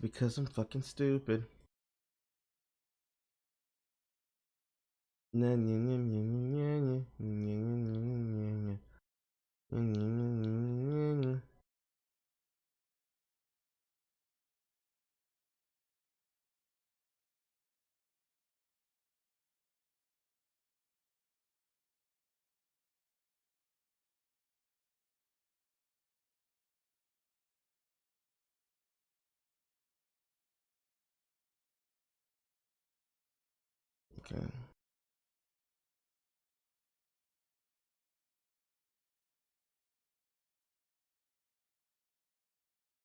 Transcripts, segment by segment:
Because I'm fucking stupid. Okay.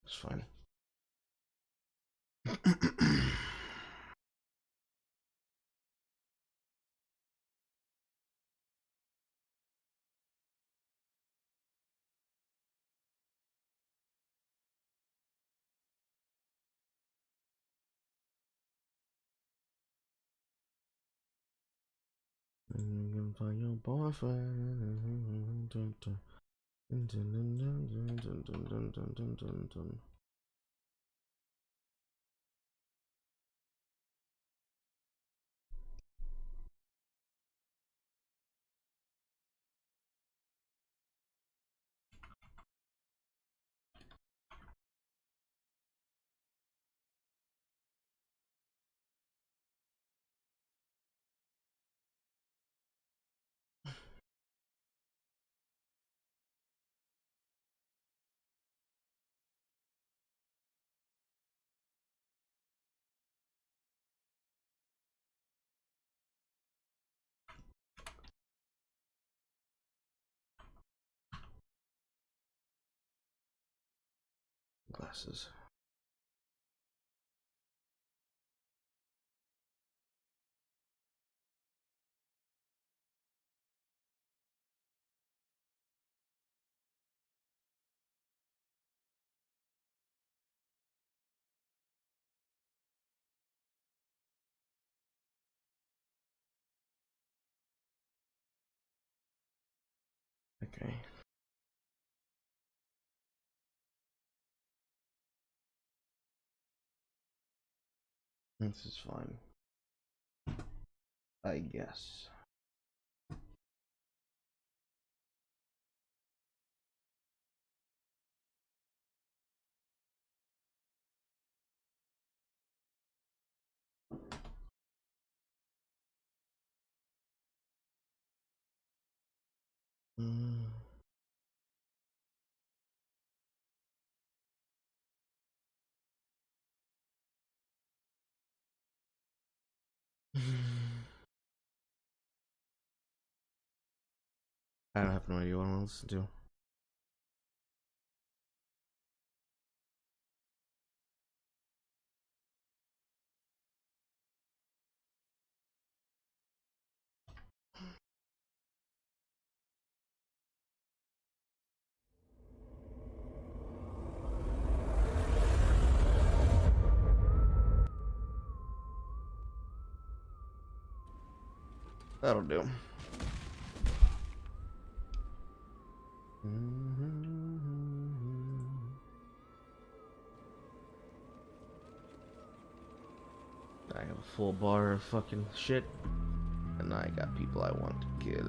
It's fine. You can find your boyfriend. Glasses. Okay. This is fine. I guess. I don't have no idea what I want to listen to. That'll do. I have a full bar of fucking shit, and I got people I want to kill.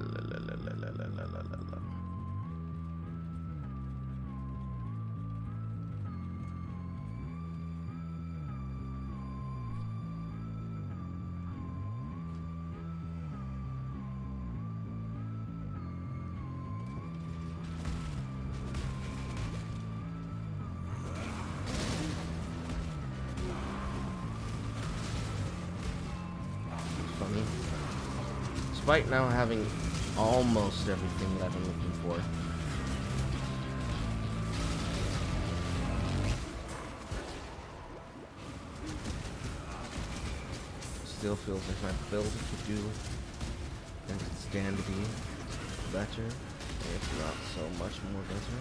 Funny. Despite now having almost everything that I've been looking for. Still feels like my build could do and could stand to be better, if not so much more better.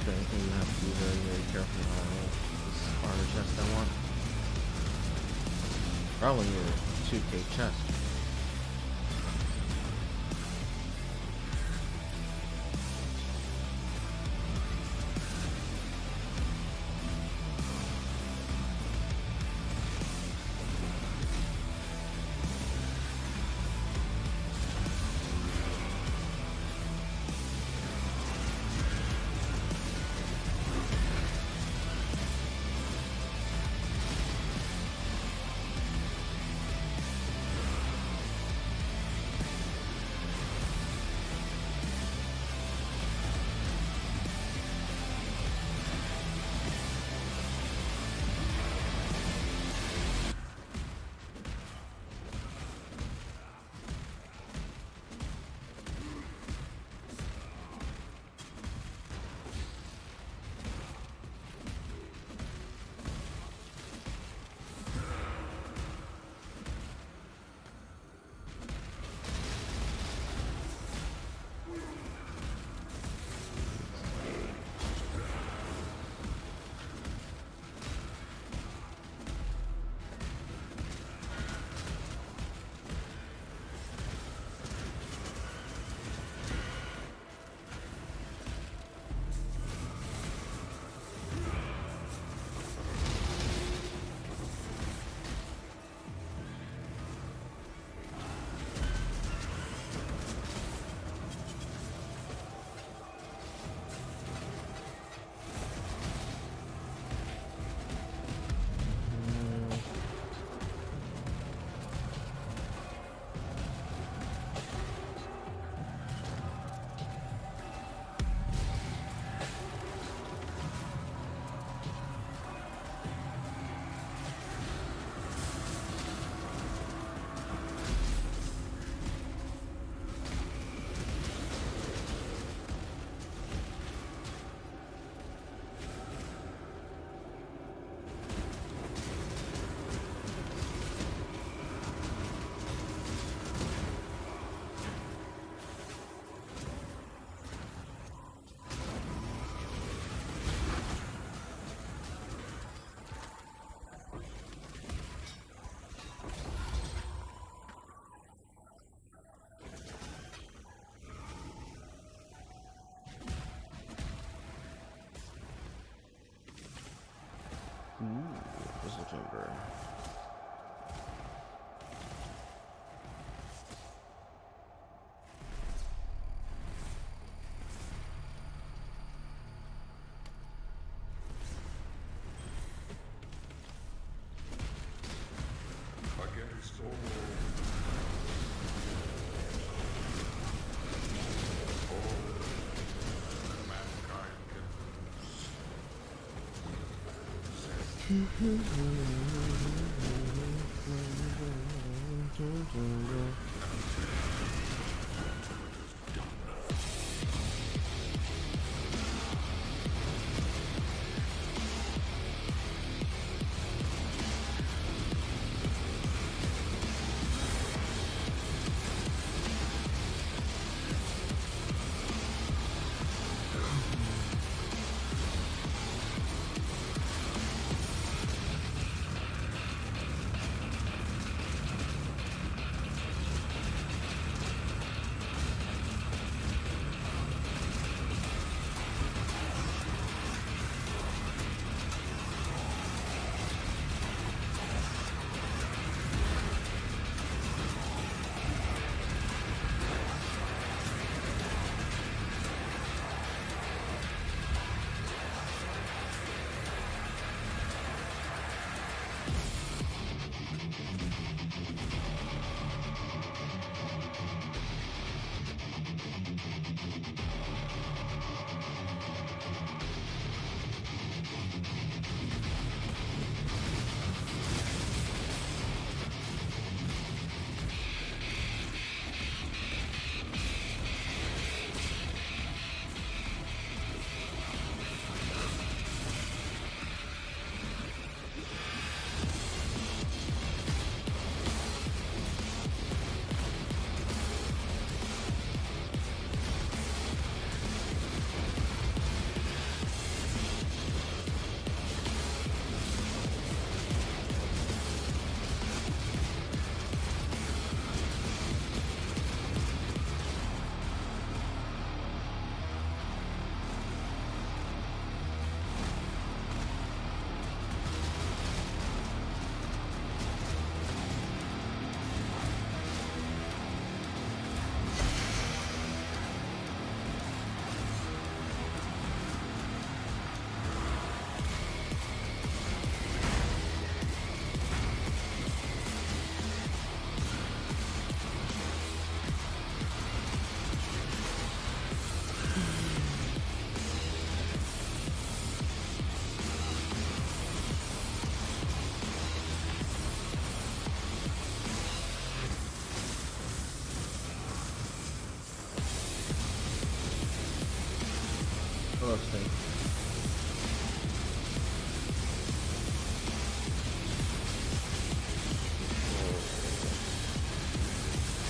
the only thing you have to be very, very careful on this armor chest I want. Probably need a 2k chest. Whistle chamber.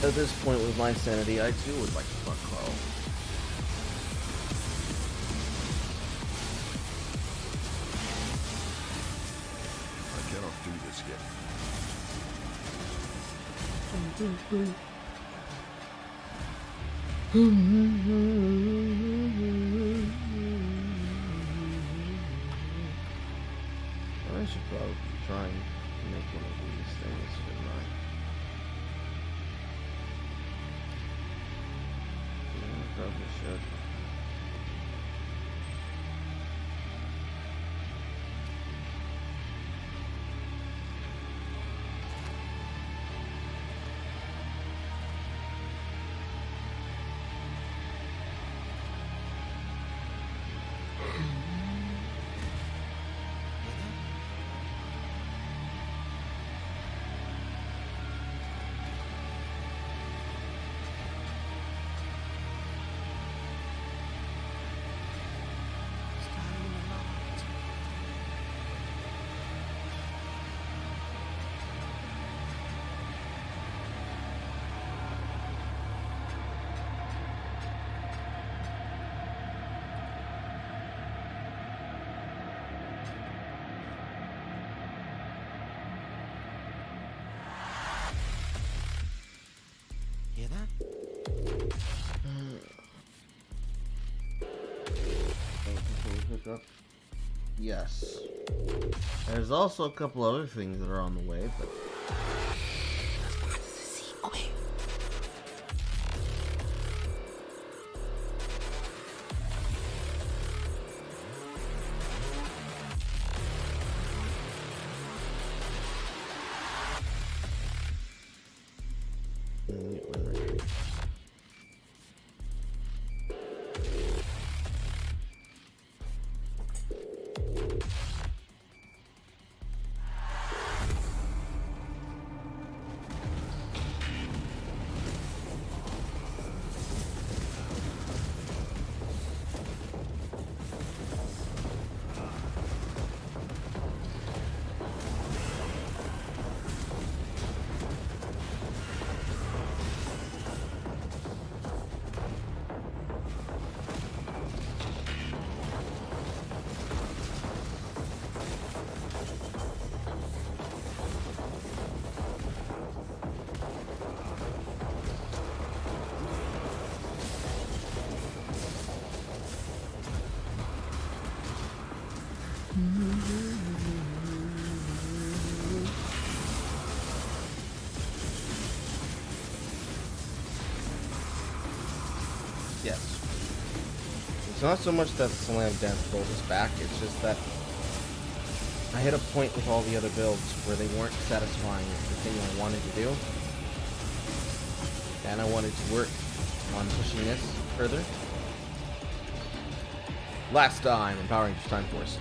At this point with my sanity, I too would like to fuck Carl. I cannot do this yet. I should probably try and make one of these things, shouldn't I? Yeah, I probably should. Hear that? Pick up. Yes. There's also a couple other things that are on the way, but Okay. yes. It's not so much that Slam Dance pulled us back, it's just that I hit a point with all the other builds where they weren't satisfying the thing I wanted to do. And I wanted to work on pushing this further. Last time in Power Rangers Time Force,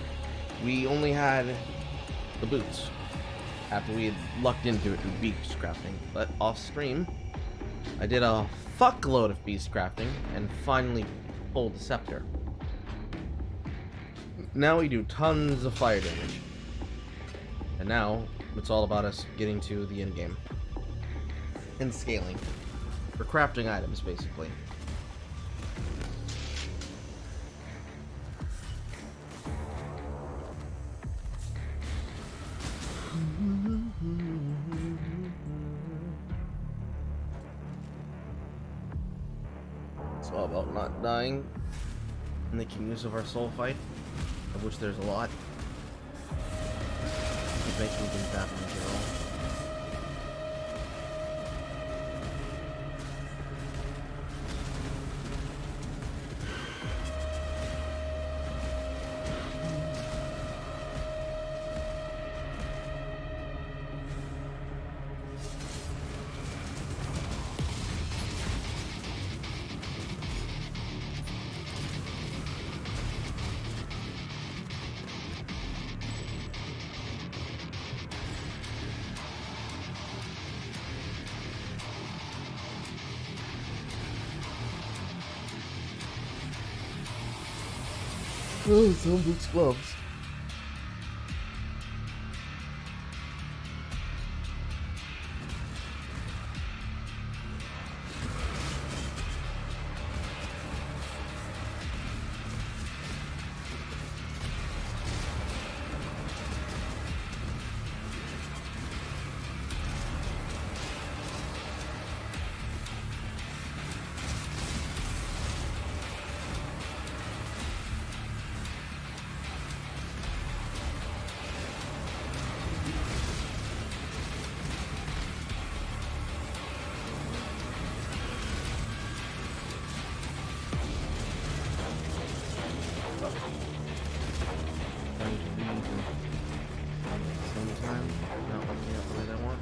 we only had the boots after we had lucked into it through beast crafting. But off stream, I did a fuckload of beast crafting and finally pulled the scepter. Now we do tons of fire damage. And now it's all about us getting to the end game and scaling for crafting items, basically. It's all about not dying and making use of our soul fight, of which there's a lot. Keep making things happen in general. Oh, some boots gloves. Sometime, not working out the way I want.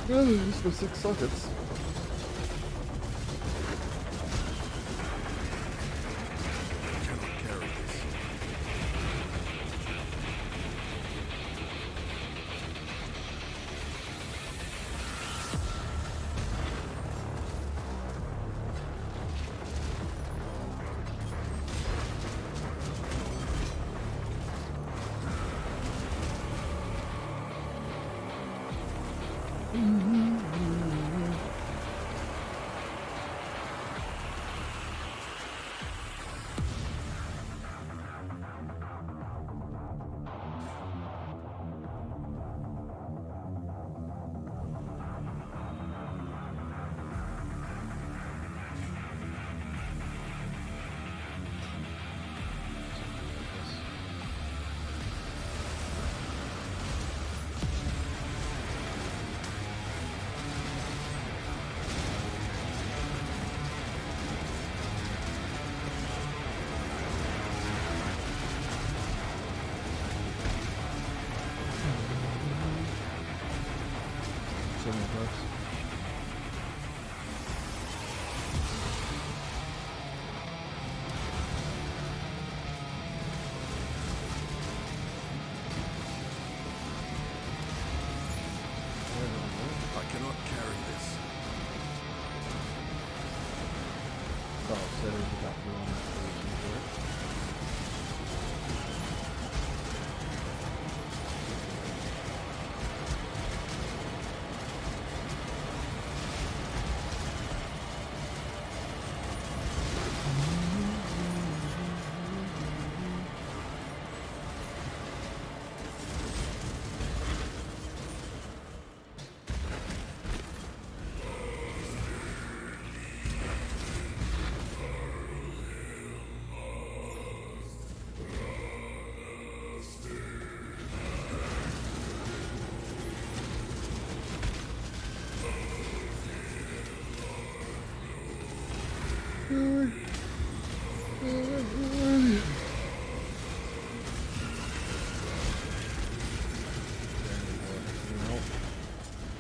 Just for 6 sockets. Cannot carry this. I cannot carry this. Oh, so there's about 1 solution for it.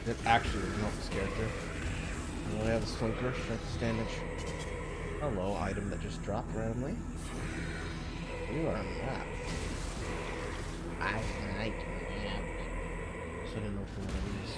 That actually doesn't help this character. We have a slinker, strength damage. Hello, item that just dropped randomly. You are a map. I like map. So I didn't know for one of these.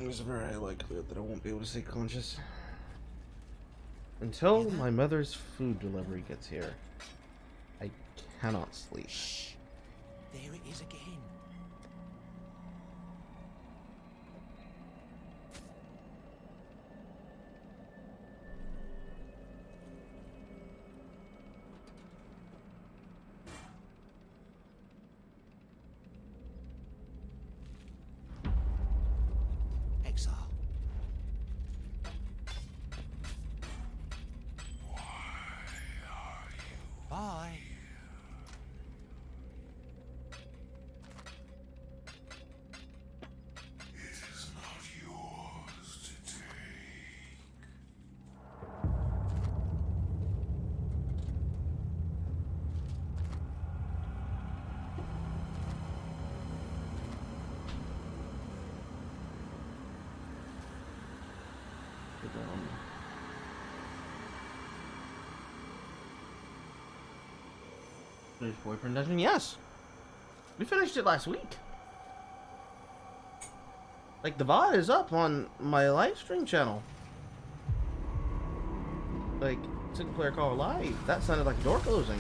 It's very likely that I won't be able to stay conscious until my mother's food delivery gets here. I cannot sleep. Shh. There it is again. the ground. Finished Boyfriend Dungeon? Yes! We finished it last week. Like, the VOD is up on my live stream channel. Like, single player call live. That sounded like a door closing.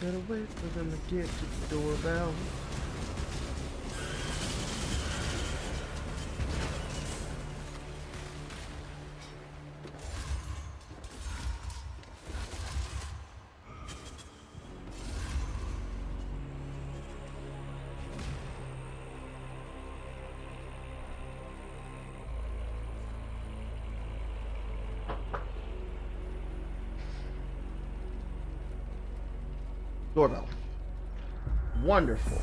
Gotta wait for them to get to the doorbell. Doorbell. Wonderful.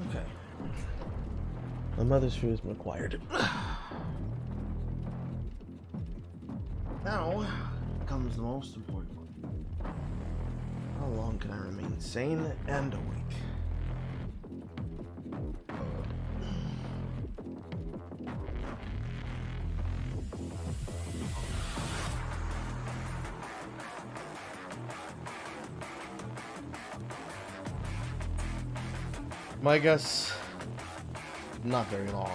Okay. My mother's food is required. Now comes the most important one. How long can I remain sane and awake? My guess, not very long.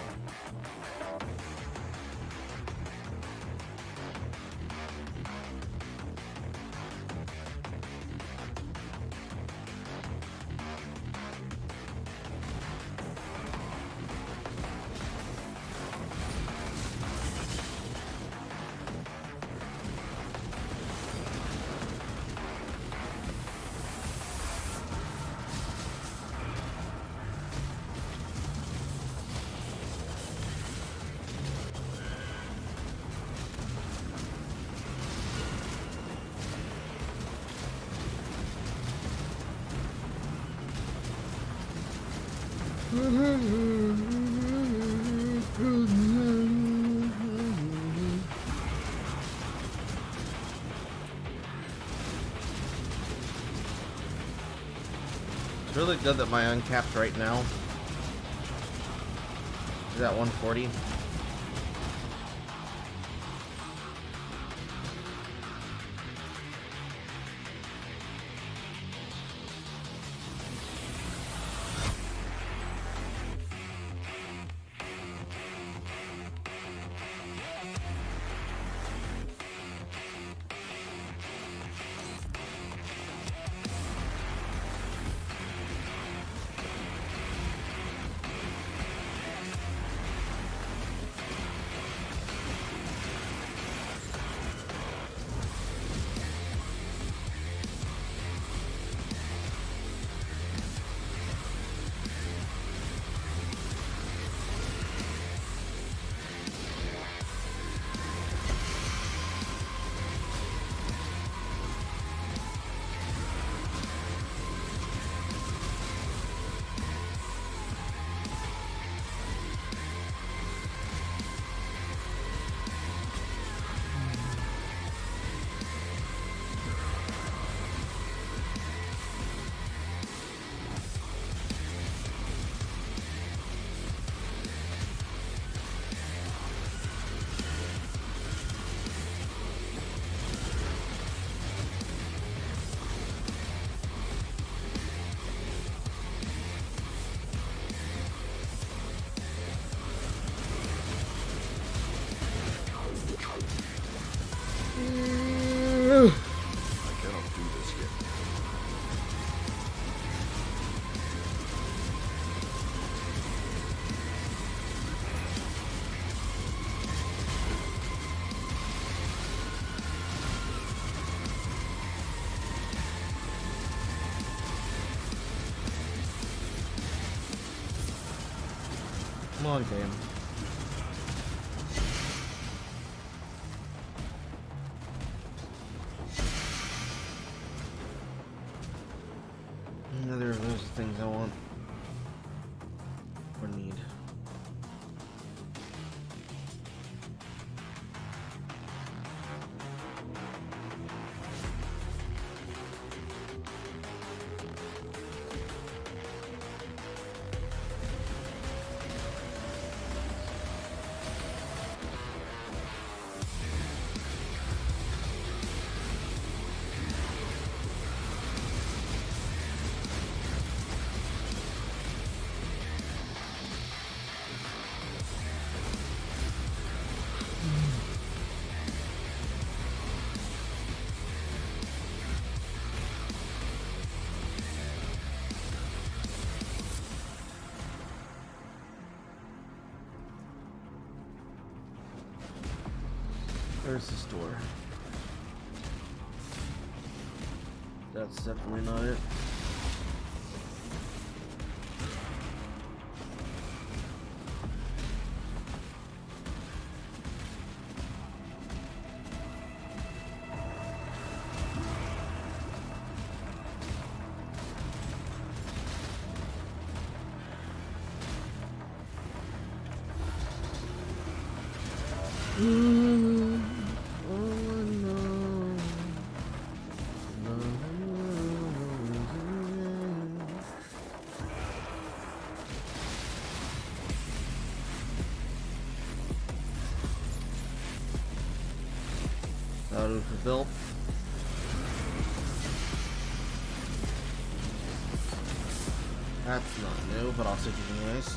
It's really good that my uncapped right now is at 140. this yet. Come on, game. Another of those things I want or need. There's the store. That's definitely not it. Auto fulfill. That's not new, but I'll take it anyways.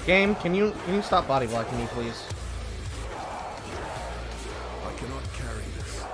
Game, can you stop body blocking me, please? I cannot carry this.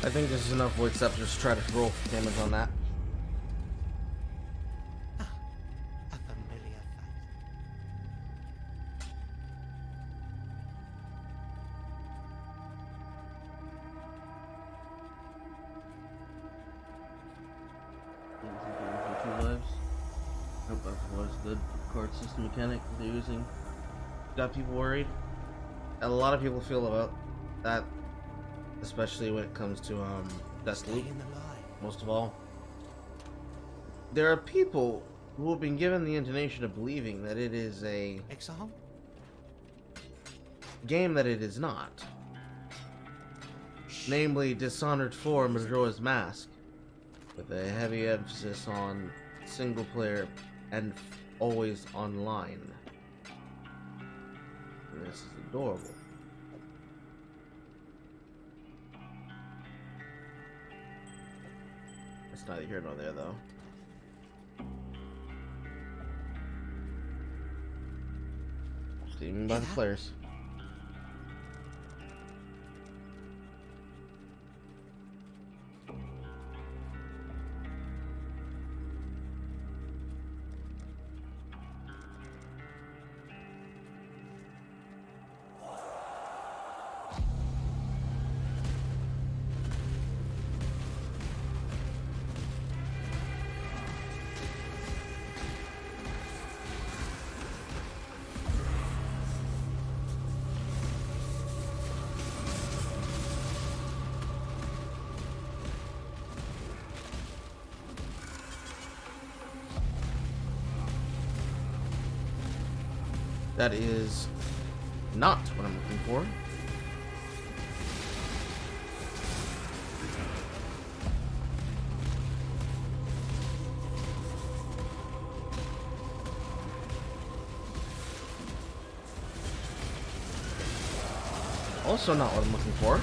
I think this is enough Void Scepters to try to roll damage on that. A familiar face. For 2 lives. Hope that was good card. unflavoured system mechanic that they're using got people worried. And a lot of people feel about that, especially when it comes to Deathloop, In the line. most of all. There are people who have been given the intonation of believing that it is a Exile? game that it is not. Namely, Dishonored 4 Majora's Mask, with a heavy emphasis on single player and always online. And this is adorable. It's neither here nor there, though. Steaming by the players. That is not what I'm looking for. Also not what I'm looking for.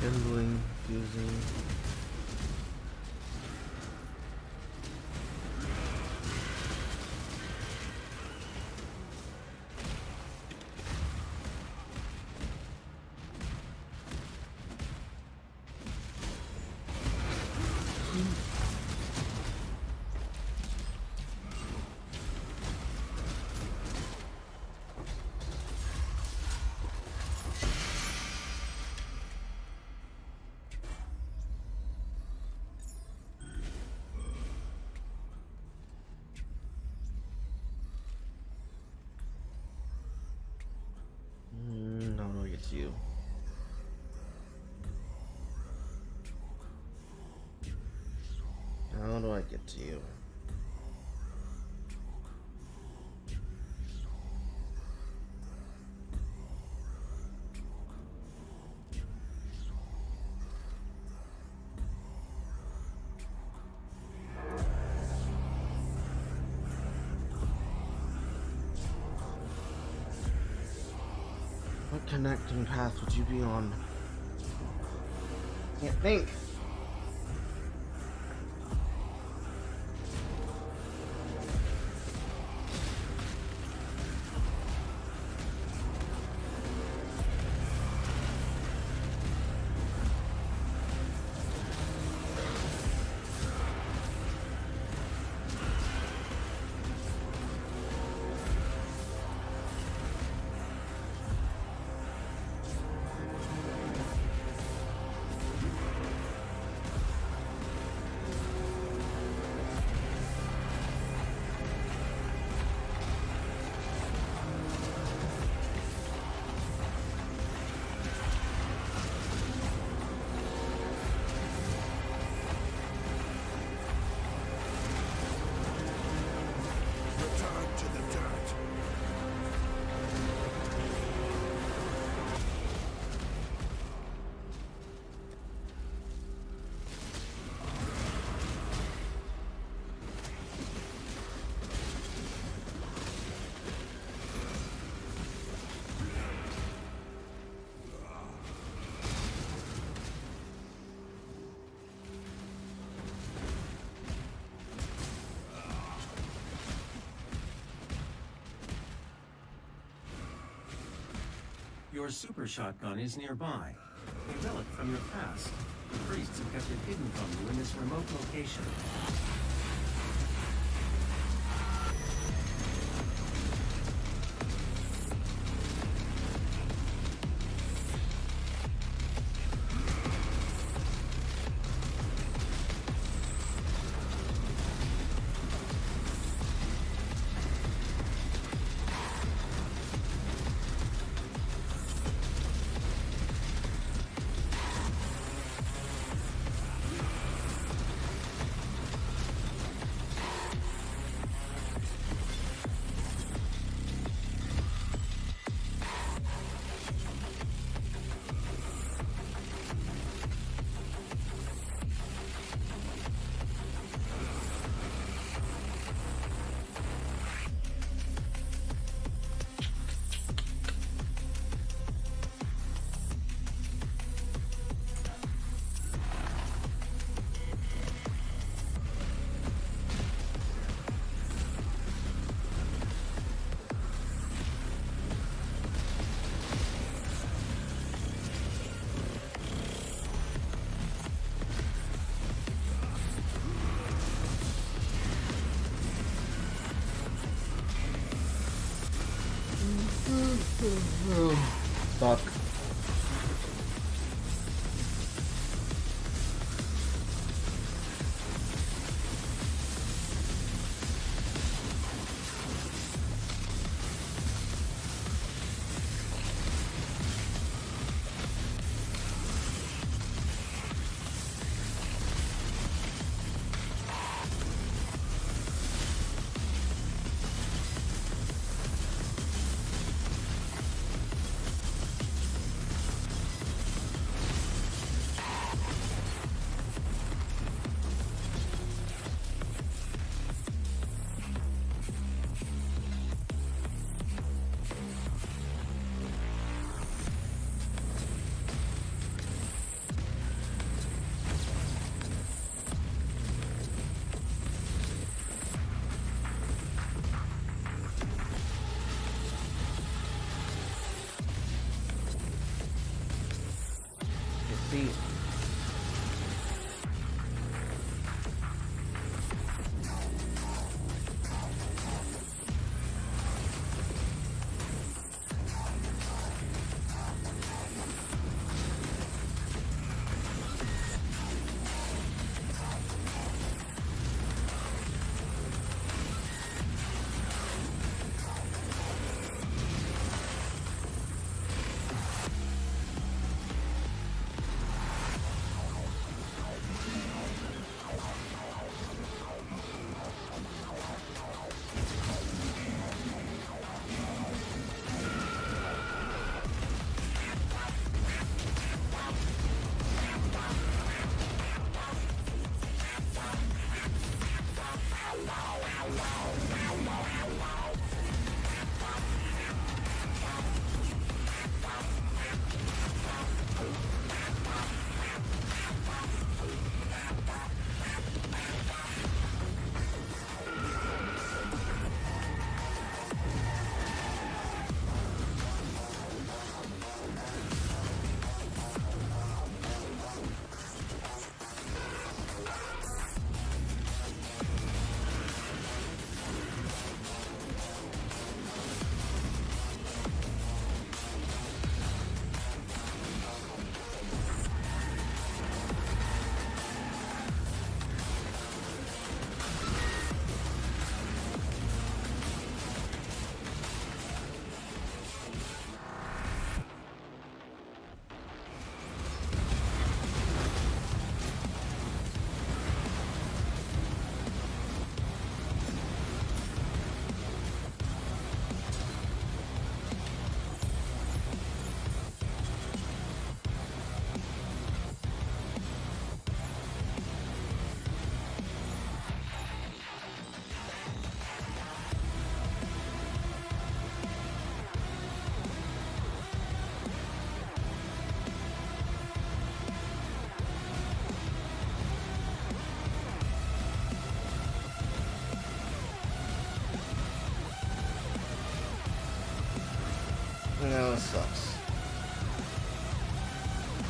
Kindling, fusing. How do I get to you? How do I get to you? What connecting path would you be on? Can't think. Your super shotgun is nearby. A relic from your past. The priests have kept it hidden from you in this remote location.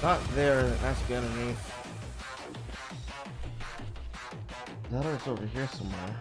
Not there, it has to be underneath. That or it's over here somewhere.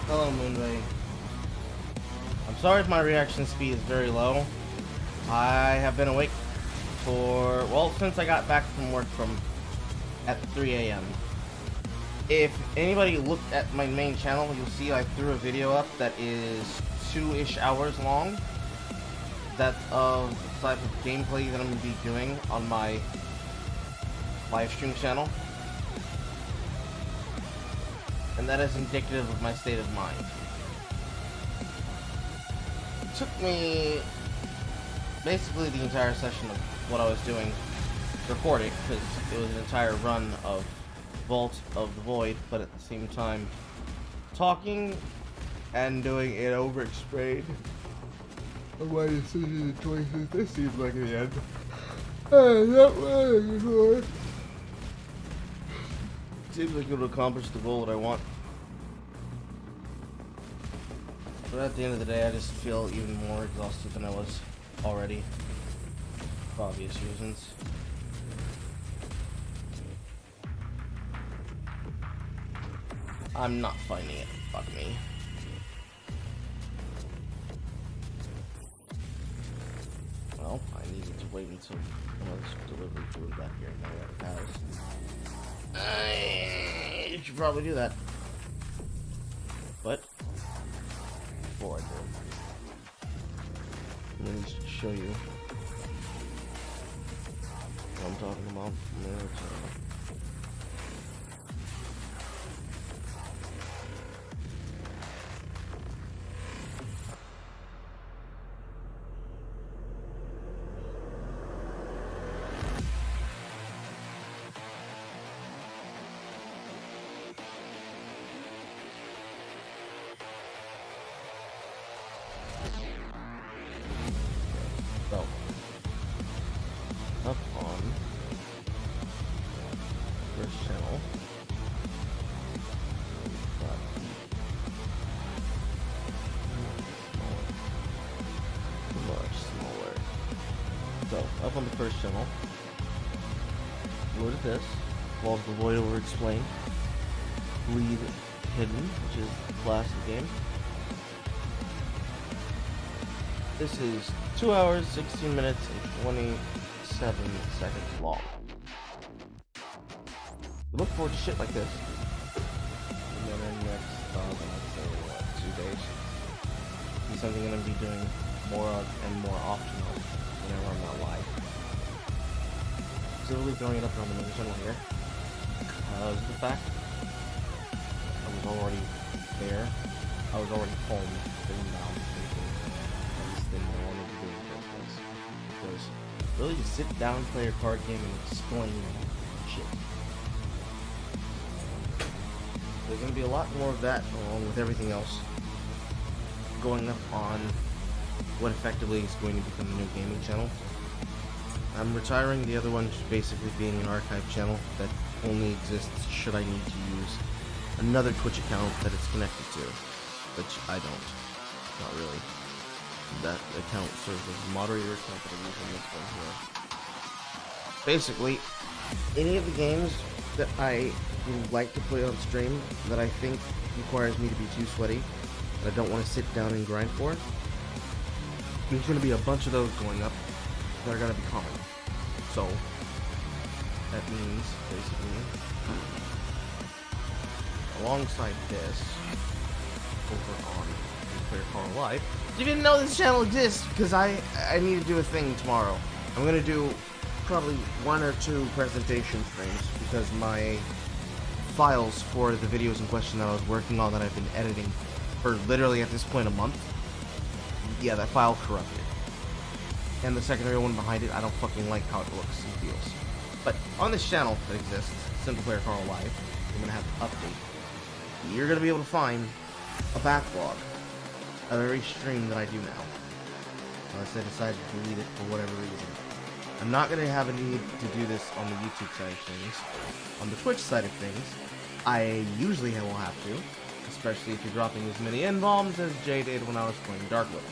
Hello, Moonray. I'm sorry if my reaction speed is very low. I have been awake for, well, since I got back from work at 3 a.m. If anybody looked at my main channel, you'll see I threw a video up that is 2-ish hours long. That's of the type of gameplay that I'm going to be doing on my live stream channel. And that is indicative of my state of mind. It took me basically the entire session of what I was doing recording, because it was an entire run of Vault of the Void, but at the same time talking and doing it over-explained of my decisions and choices. This seems like the end. That was seems like it'll accomplish the goal that I want. But at the end of the day, I just feel even more exhausted than I was already. For obvious reasons. I'm not finding it. Fuck me. Well, I needed to wait until this delivery flew back here and now at the house. I should probably do that. But before I do, let me just show you what I'm talking about. Up on first channel. Smaller. So, up on the first channel, loaded this. Walls of the Void over explained. Bleed Hidden, which is the class of the game. This is 2 hours, 16 minutes, and 27 seconds long. Look forward to shit like this. And then next, I'd say, 2 days. It's something I'm going to be doing more of and more often of whenever I'm not live. Specifically throwing it up on the main channel here. Because of the fact I was already there. I was already home, sitting down, thinking, I just didn't know what to do with this. Because really just sit down, play a card game, and explain shit. There's going to be a lot more of that, along with everything else, going up on what effectively is going to become a new gaming channel. I'm retiring the other one, just basically being an archive channel that only exists should I need to use another Twitch account that it's connected to, which I don't. Not really. That account serves as a moderator account that I'm using this one here. Basically, any of the games that I would like to play on stream that I think requires me to be too sweaty, that I don't want to sit down and grind for. There's going to be a bunch of those going up that are going to be common. So, that means, basically, alongside this, over on Player Carl Live, you didn't know this channel exists, because I need to do a thing tomorrow. I'm going to do probably 1 or 2 presentation streams, because my files for the videos in question that I was working on that I've been editing for literally at this point a month, yeah, that file corrupted. And the secondary one behind it, I don't fucking like how it looks and feels. But on this channel that exists, Simple Player Carl Live, I'm going to have an update. You're going to be able to find a backlog of every stream that I do now. Unless I decide to delete it for whatever reason. I'm not going to have a need to do this on the YouTube side of things. On the Twitch side of things, I usually will have to. Especially if you're dropping as many N-bombs as Jay did when I was playing Darkwood.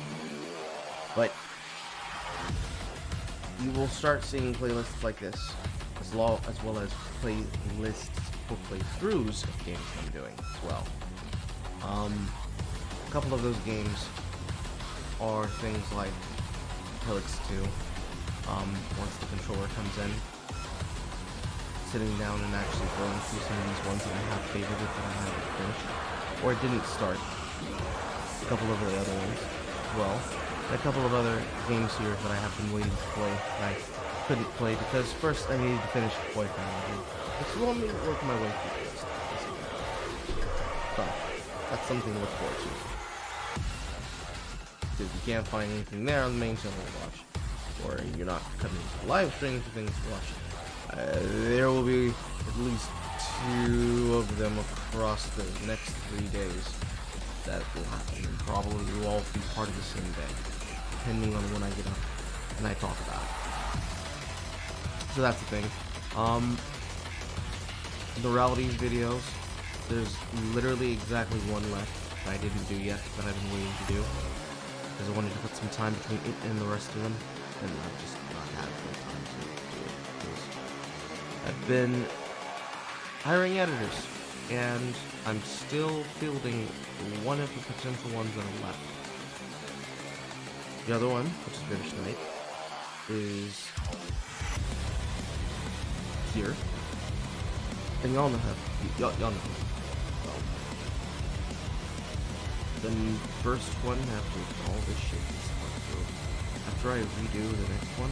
But you will start seeing playlists like this, as well as playlists for playthroughs of games I'm doing as well. A couple of those games are things like Helix 2. Once the controller comes in, sitting down and actually going through some of these ones that I have favorited that I haven't finished, or it didn't start. A couple of the other ones as well. And a couple of other games here that I have been waiting to play that I couldn't play because first I needed to finish Boyfriend Review, which will let me work my way through this. So, that's something to look forward to. Because you can't find anything there on the main channel to watch, or you're not coming to live streams for things to watch. There will be at least 2 of them across the next 3 days that will happen, and probably will all be part of the same day, depending on when I get up and I talk about it. So that's the thing. The Realities videos, there's literally exactly 1 left that I didn't do yet, that I've been waiting to do, because I wanted to put some time between it and the rest of them, and I've just not had the time to do it, because I've been hiring editors, and I'm still fielding one of the potential ones that are left. The other one, which is finished tonight, is here. And y'all know how. Y'all know. Well, the first one, after all this shit is through, after I redo the next one,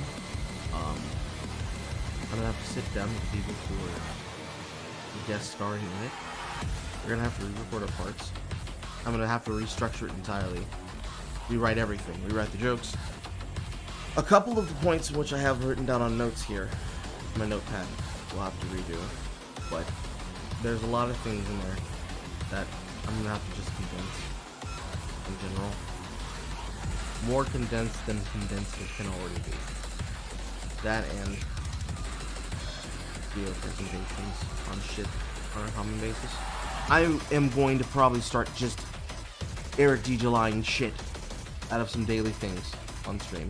I'm gonna have to sit down with people who are guest starring in it. We're gonna have to re-record our parts. I'm gonna have to restructure it entirely. Rewrite everything. Rewrite the jokes. A couple of the points in which I have written down on notes here, my notepad, we'll have to redo. But there's a lot of things in there that I'm gonna have to just condense in general. More condensed than condensed it can already be. That and video presentations on shit on a common basis. I am going to probably start just Eric DJing shit out of some daily things on stream.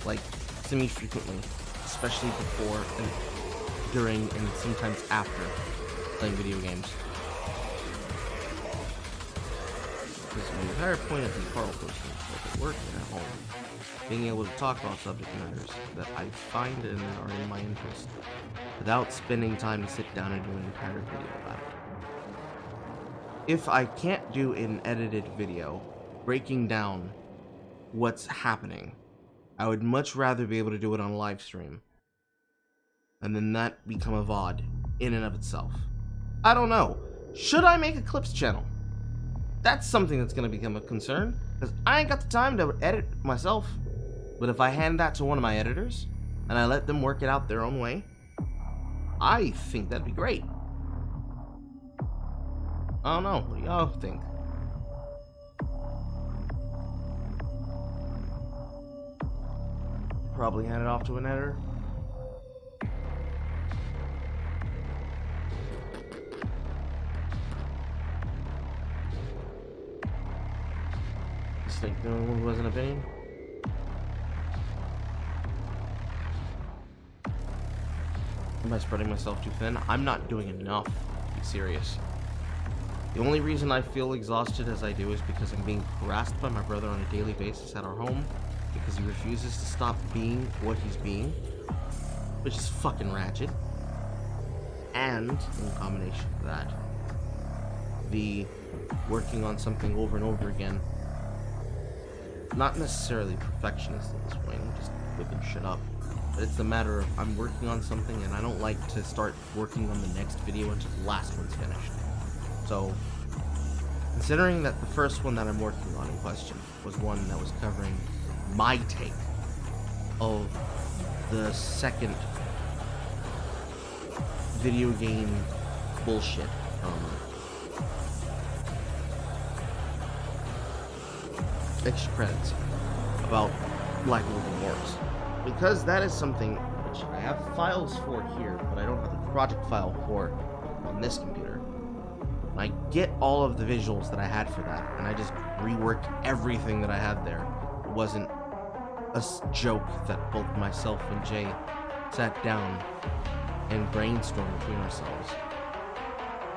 Like, semi-frequently. Especially before and during and sometimes after playing video games. Because the entire point of the Carl posting is like at work and at home. Being able to talk about subject matters that I find and are in my interest without spending time to sit down and do an entire video about it. If I can't do an edited video breaking down what's happening, I would much rather be able to do it on a live stream. And then that become a VOD in and of itself. I don't know. Should I make a clips channel? That's something that's going to become a concern, because I ain't got the time to edit myself. But if I hand that to one of my editors, and I let them work it out their own way, I think that'd be great. I don't know. What do y'all think? Probably hand it off to an editor. Just think the only one who has an opinion. Am I spreading myself too thin? I'm not doing enough, to be serious. The only reason I feel exhausted as I do is because I'm being harassed by my brother on a daily basis at our home because he refuses to stop being what he's being, which is fucking ratchet. And in combination with that, the working on something over and over again, not necessarily perfectionist at this point, I'm just whipping shit up, but it's a matter of I'm working on something and I don't like to start working on the next video until the last one's finished. So, considering that the first one that I'm working on in question was one that was covering my take of the second video game bullshit, extra credits about Black Moving Wars, because that is something which I have files for here, but I don't have the project file for on this computer. I get all of the visuals that I had for that, and I just reworked everything that I had there. It wasn't a joke that both myself and Jay sat down and brainstormed between ourselves.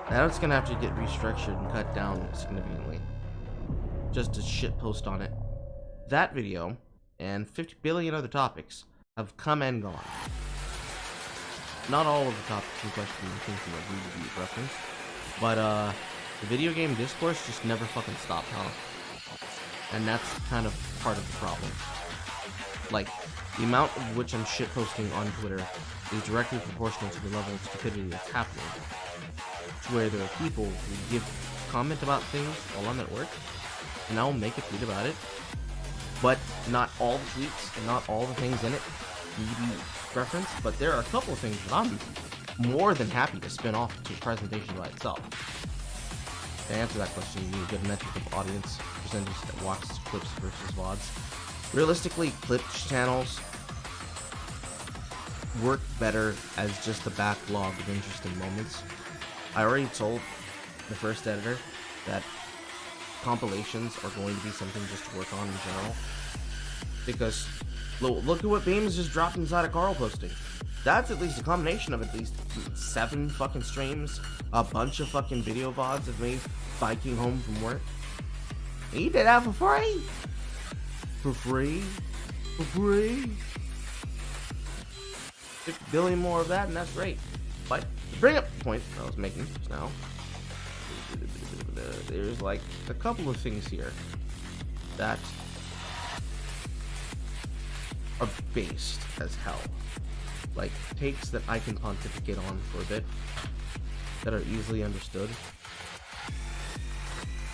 Now it's gonna have to get restructured and cut down significantly. Just a shit post on it. That video and 50 billion other topics have come and gone. Not all of the topics in question came from a review reference, but the video game discourse just never fucking stopped, huh? And that's kind of part of the problem. Like, the amount of which I'm shitposting on Twitter is directly proportional to the level of stupidity that's happening. To where there are people who comment about things while I'm at work, and I'll make a tweet about it, but not all the tweets and not all the things in it need to be referenced, but there are a couple of things that I'm more than happy to spin off to a presentation by itself. To answer that question, you need a good metric of audience percentage that watches clips versus VODs. Realistically, clip channels work better as just a backlog of interesting moments. I already told the first editor that compilations are going to be something just to work on in general, because look at what Beams just dropped inside of Carl posting. That's at least a combination of at least 7 fucking streams, a bunch of fucking video VODs of me biking home from work. And he did that for free. For free? For free? 50 billion more of that, and that's great. But to bring up the point I was making just now, there's like a couple of things here that are based as hell. Like takes that I can pontificate on for a bit, that are easily understood,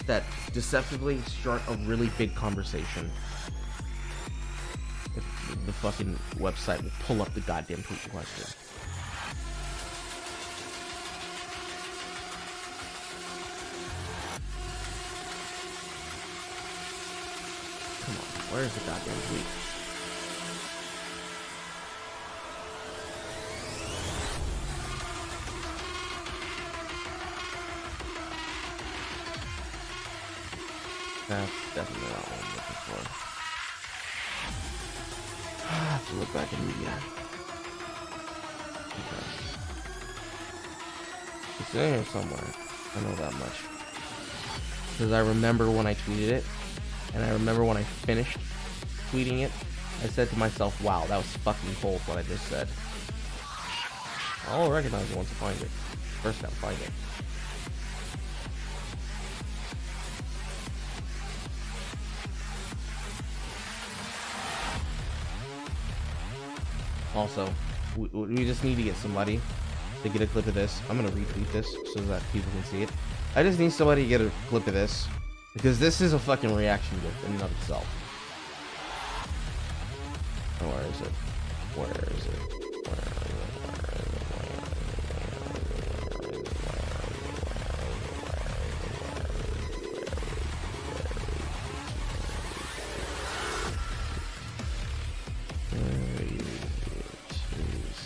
that deceptively start a really big conversation. If the fucking website will pull up the goddamn tweet in question. Come on, where's the goddamn tweet? That's definitely not what I'm looking for. I have to look back in media. Okay. It's in here somewhere. I know that much. Because I remember when I tweeted it, and I remember when I finished tweeting it, I said to myself, wow, that was fucking cold what I just said. I'll recognize it once I find it. First, I'll find it. Also, we just need to get somebody to get a clip of this. I'm gonna retweet this so that people can see it. I just need somebody to get a clip of this, because this is a fucking reaction gif in and of itself. Oh, where is it? Where is it? Where is it?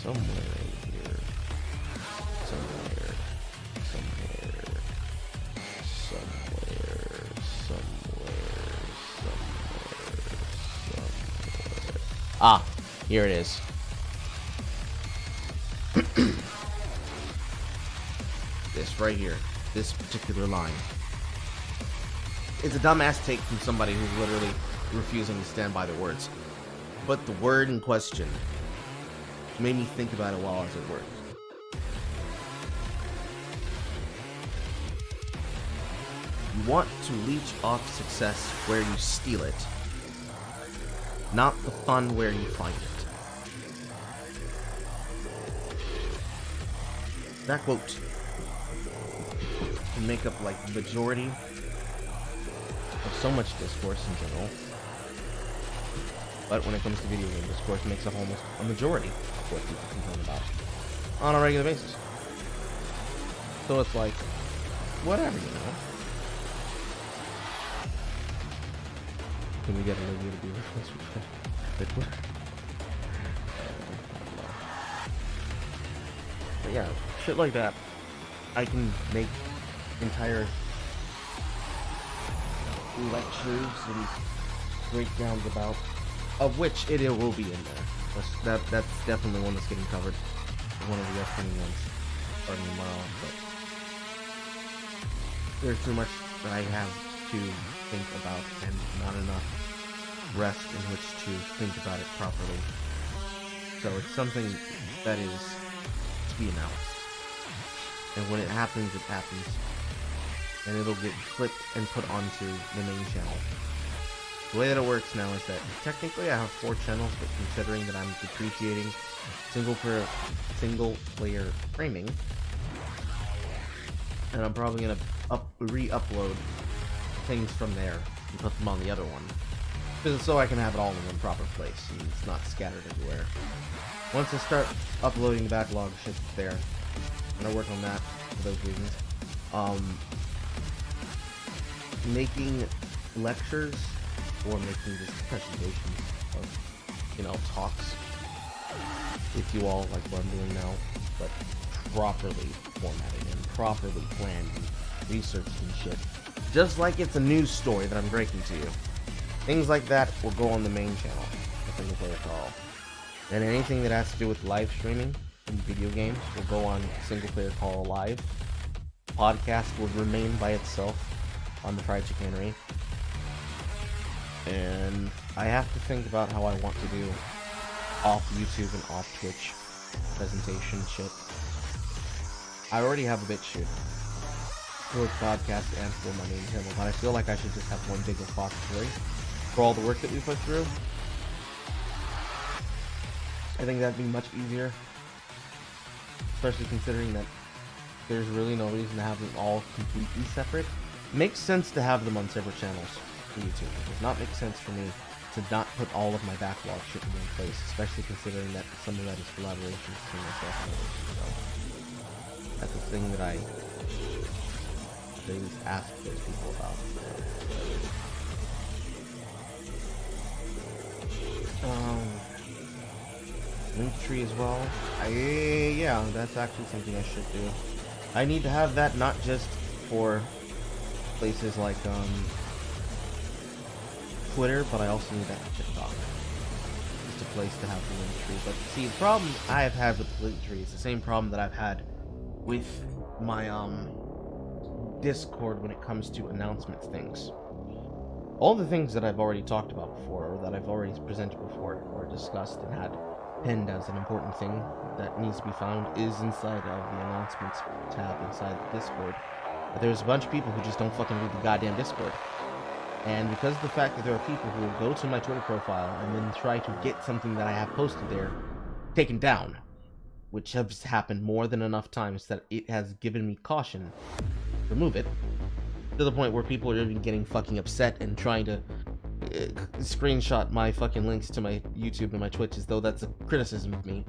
Somewhere in here. Somewhere. Ah, here it is. This right here. this particular line. It's a dumbass take from somebody who's literally refusing to stand by their words. But the word in question made me think about it while I was at work. You want to leech off success where you steal it, not the fun where you find it. That quote can make up like the majority of so much discourse in general. But when it comes to video game discourse, it makes up almost a majority of what people complain about on a regular basis. So it's like, whatever, you know. Can we get Olivia to be with us? But yeah, shit like that, I can make entire lectures and breakdowns about, of which it will be in there. That's definitely one that's getting covered. One of the upcoming ones, starting tomorrow. But there's too much that I have to think about, and not enough rest in which to think about it properly. So it's something that is to be announced, and when it happens, it happens, and it'll get clipped and put onto the main channel. The way that it works now is that technically I have 4 channels, but considering that I'm depreciating single player framing, and I'm probably gonna re-upload things from there and put them on the other one, so I can have it all in one proper place and it's not scattered everywhere. Once I start uploading the backlog shit there, and I work on that for those reasons, making lectures or making just presentations of, you know, talks, if you all like what I'm doing now, but properly formatted and properly planned and researched and shit. Just like it's a news story that I'm breaking to you. Things like that will go on the main channel, the Single Player Call. And anything that has to do with live streaming in video games will go on Single Player Call Live. Podcast will remain by itself on the Fried Chicanery. And I have to think about how I want to do off YouTube and off Twitch presentation shit. I already have a bit shoot for the podcast and for my main channel, but I feel like I should just have one big repository for all the work that we put through. I think that'd be much easier, especially considering that there's really no reason to have them all completely separate. It makes sense to have them on separate channels for YouTube. It does not make sense for me to not put all of my backlog shit in one place, especially considering that some of that is collaboration between myself and others. So that's a thing that I at least ask those people about. Linktree as well. Yeah, that's actually something I should do. I need to have that not just for places like Twitter, but I also need that for TikTok. Just a place to have the Linktree. But see, the problem I have had with Linktree is the same problem that I've had with my Discord when it comes to announcements things. All the things that I've already talked about before, or that I've already presented before, or discussed and had pinned as an important thing that needs to be found, is inside of the announcements tab inside the Discord. But there's a bunch of people who just don't fucking read the goddamn Discord. And because of the fact that there are people who will go to my Twitter profile and then try to get something that I have posted there taken down, which has happened more than enough times that it has given me caution to remove it, to the point where people are even getting fucking upset and trying to screenshot my fucking links to my YouTube and my Twitch as though that's a criticism of me.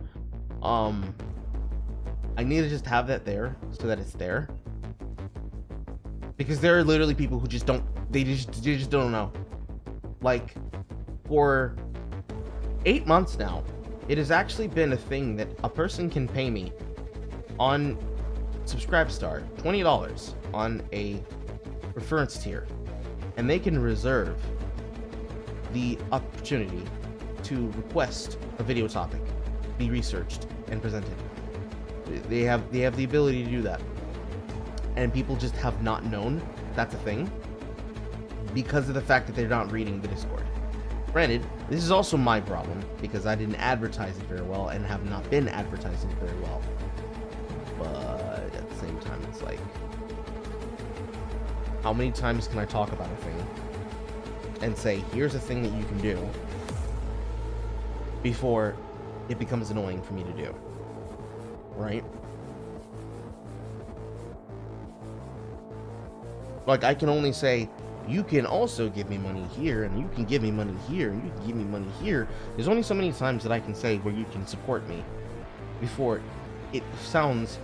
I need to just have that there so that it's there, because there are literally people who just don't, they just don't know. Like, for 8 months now, it has actually been a thing that a person can pay me on Subscribestar $20 on a reference tier, and they can reserve the opportunity to request a video topic be researched and presented. They have the ability to do that. and people just have not known that's a thing because of the fact that they're not reading the Discord. Granted, this is also my problem because I didn't advertise it very well and have not been advertising it very well. But at the same time, it's like, how many times can I talk about a thing and say, here's a thing that you can do before it becomes annoying for me to do, right? Like, I can only say, you can also give me money here, and you can give me money here, and you can give me money here. There's only so many times that I can say where you can support me before it sounds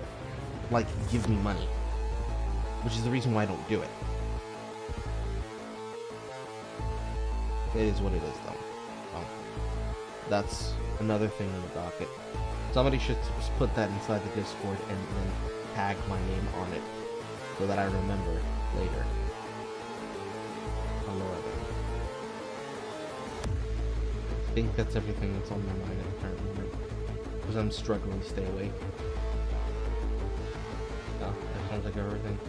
like give me money, which is the reason why I don't do it. It is what it is, though. Oh, that's another thing in the docket. Somebody should put that inside the Discord and then tag my name on it so that I remember later. I think that's everything that's on my mind at the current moment, because I'm struggling to stay awake. Yeah, that sounds like everything.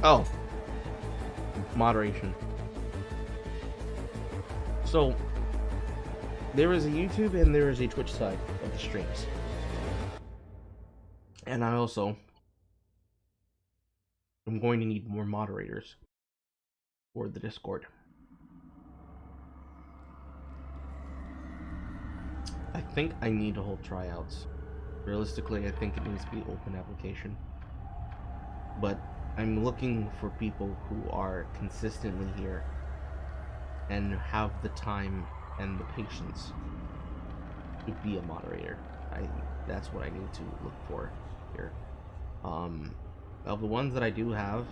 Oh, moderation. So, there is a YouTube and there is a Twitch side of the streams. And I also am going to need more moderators for the Discord. I think I need to hold tryouts. Realistically, I think it needs to be open application. But I'm looking for people who are consistently here and have the time and the patience to be a moderator. That's what I need to look for here. Of the ones that I do have,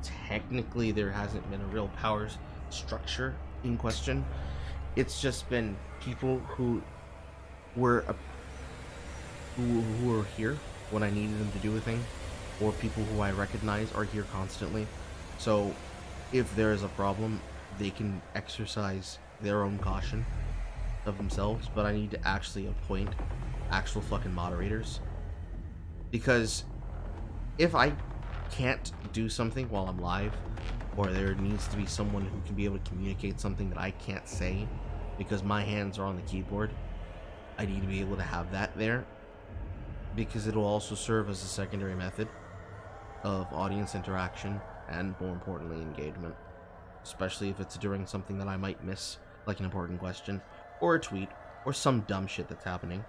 technically there hasn't been a real power structure in question. It's just been people who were who were here when I needed them to do a thing, or people who I recognize are here constantly. So if there is a problem, they can exercise their own caution of themselves, but I need to actually appoint actual fucking moderators. Because if I can't do something while I'm live, or there needs to be someone who can be able to communicate something that I can't say because my hands are on the keyboard, I need to be able to have that there, because it'll also serve as a secondary method of audience interaction and, more importantly, engagement. Especially if it's during something that I might miss, like an important question, or a tweet, or some dumb shit that's happening.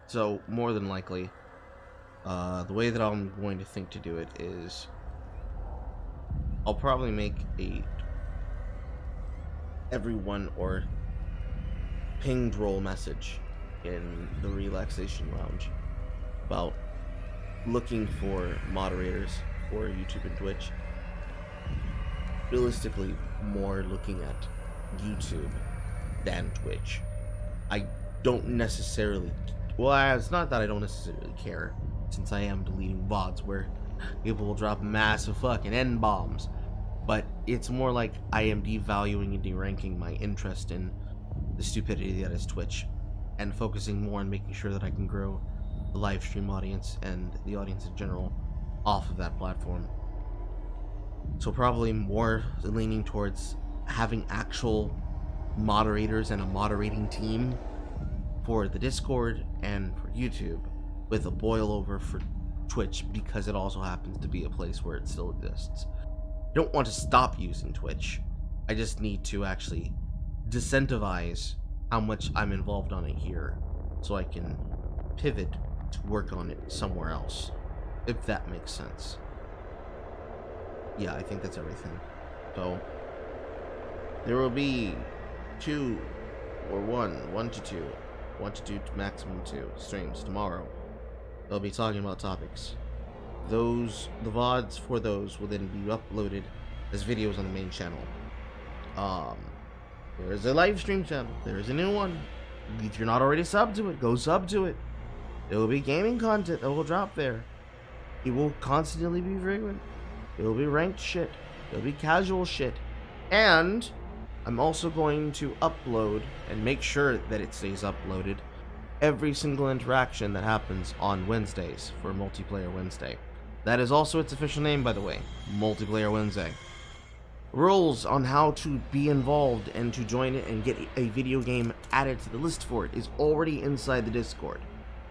So, more than likely, the way that I'm going to think to do it is, I'll probably make a everyone or pinged roll message in the relaxation lounge about looking for moderators for YouTube and Twitch. Realistically, more looking at YouTube than Twitch. I don't necessarily, well, it's not that I don't necessarily care, since I am deleting VODs where people will drop massive fucking N-bombs, but it's more like I am devaluing and deranking my interest in the stupidity that is Twitch, and focusing more on making sure that I can grow the live stream audience and the audience in general off of that platform. So probably more leaning towards having actual moderators and a moderating team for the Discord and for YouTube, with a boil over for Twitch, because it also happens to be a place where it still exists. I don't want to stop using Twitch. I just need to actually disincentivize how much I'm involved on it here, so I can pivot to work on it somewhere else, if that makes sense. Yeah, I think that's everything. So there will be 2 or 1 to 2 to maximum 2 streams tomorrow. They'll be talking about topics. The VODs for those will then be uploaded as videos on the main channel. There is a live stream channel. There is a new one. If you're not already subbed to it, go sub to it. There will be gaming content that will drop there. It will constantly be frequent. It will be ranked shit. It will be casual shit. And I'm also going to upload and make sure that it stays uploaded every single interaction that happens on Wednesdays for Multiplayer Wednesday. That is also its official name, by the way, Multiplayer Wednesday. Rules on how to be involved and to join it and get a video game added to the list for it is already inside the Discord.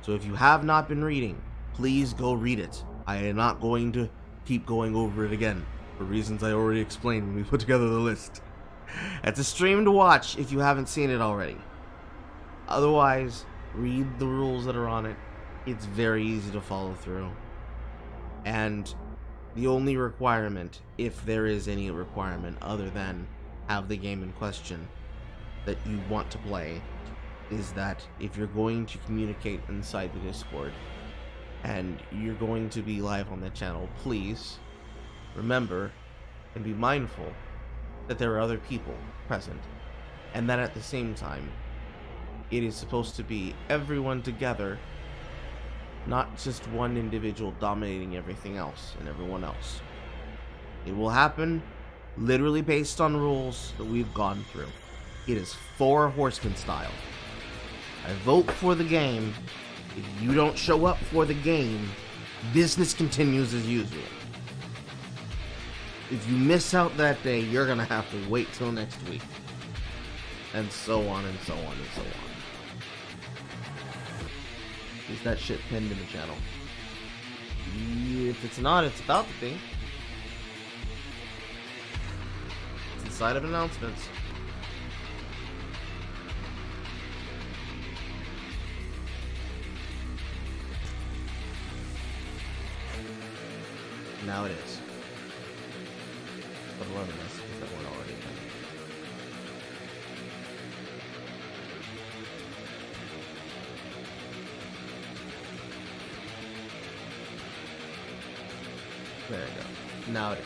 So if you have not been reading, please go read it. I am not going to keep going over it again, for reasons I already explained when we put together the list. It's a stream to watch if you haven't seen it already. Otherwise, read the rules that are on it. It's very easy to follow through. And the only requirement, if there is any requirement other than have the game in question that you want to play, is that if you're going to communicate inside the Discord and you're going to be live on the channel, please remember and be mindful that there are other people present, and that at the same time it is supposed to be everyone together, not just one individual dominating everything else and everyone else. It will happen literally based on rules that we've gone through. It is Four Horsemen style. I vote for the game. If you don't show up for the game, business continues as usual. If you miss out that day, you're gonna have to wait till next week. And so on and so on and so on. Is that shit pinned in the channel? If it's not, it's about to be. It's inside of announcements. Now it is. But learn this if that weren't already done. There we go. Now it is.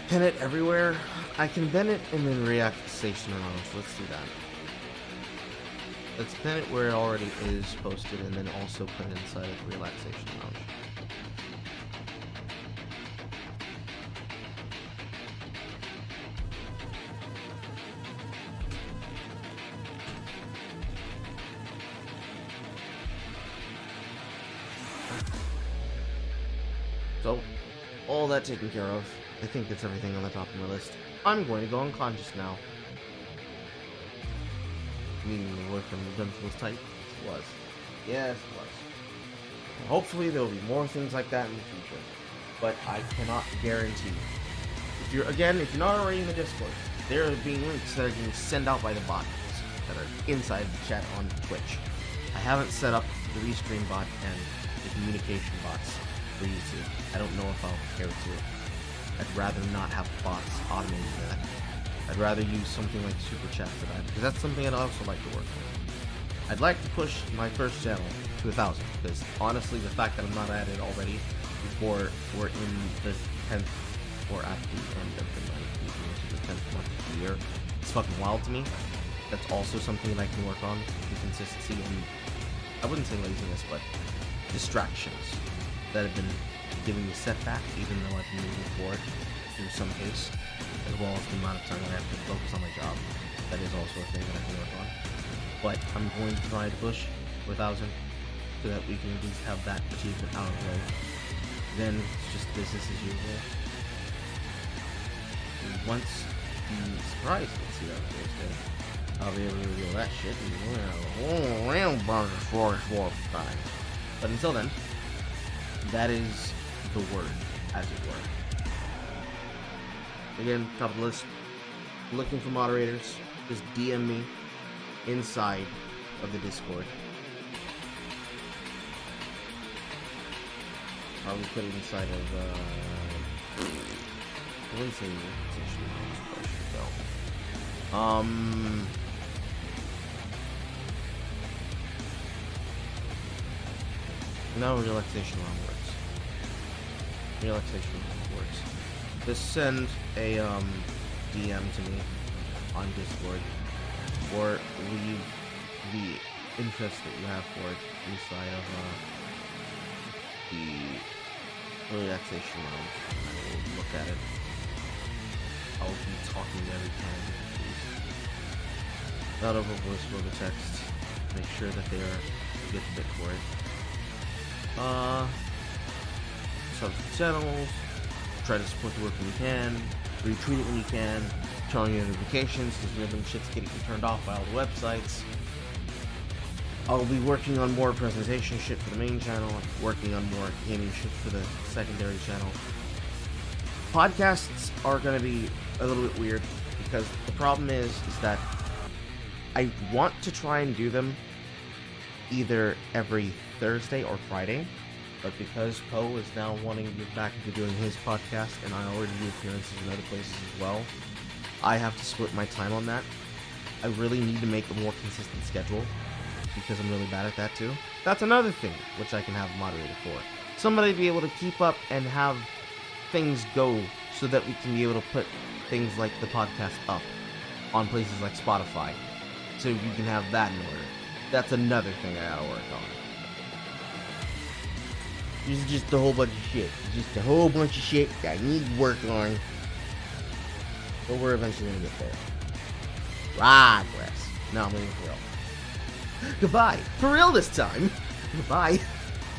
Pin it everywhere. I can pin it and then react to Station Lounge. Let's do that. Let's pin it where it already is posted and then also put it inside of the Relaxation Lounge. So, all that taken care of, I think that's everything on the top of my list. I'm going to go unconscious now. Meaning the word from the dungeon was tight? It was. Yes, it was. Hopefully there will be more things like that in the future. But I cannot guarantee. If you're not already in the Discord, there are being links that are getting sent out by the bots that are inside the chat on Twitch. I haven't set up the restream bot and the communication bots for YouTube. I don't know if I'll care to. I'd rather not have bots automating that. I'd rather use something like Super Chat for that, because that's something I'd also like to work with. I'd like to push my first channel to 1,000, because honestly, the fact that I'm not at it already before we're in the 10th or at the end of the night, into the 10th month of the year, it's fucking wild to me. That's also something that I can work on, the consistency and, I wouldn't say laziness, but distractions that have been giving me setback, even though I've been moving forward through some pace, as well as the amount of time that I have to focus on my job. That is also a thing that I can work on. But I'm going to try to push for 1,000 so that we can at least have that achievement out of the way. Then it's just business as usual. And once the surprise gets here on Thursday, I'll be able to reveal that shit and we're gonna have a whole round burger for time. But until then, that is the word, as it were. Again, top of the list, looking for moderators, just DM me inside of the Discord. Probably put it inside of, I wouldn't say no, relaxation round works. Relaxation round works. Just send a DM to me on Discord, or leave the interest that you have for it inside of the relaxation lounge. I will look at it. I'll be talking every time, please. Not over voice, over text. Make sure that they are a good fit for it. Sub channels. Try to support the work when you can. Retweet it when you can. Turn on your notifications because random shit's getting turned off by all the websites. I'll be working on more presentation shit for the main channel, working on more gaming shit for the secondary channel. Podcasts are going to be a little bit weird because the problem is that I want to try and do them either every Thursday or Friday, but because Poe is now wanting to get back into doing his podcast and I already do appearances in other places as well, I have to split my time on that. I really need to make a more consistent schedule because I'm really bad at that too. That's another thing which I can have a moderator for. Somebody to be able to keep up and have things go so that we can be able to put things like the podcast up on places like Spotify so you can have that in order. That's another thing I gotta work on. This is just a whole bunch of shit. Just a whole bunch of shit that I need to work on. But we're eventually gonna get there. Progress. No, I'm leaving for real. Goodbye. For real this time. Goodbye.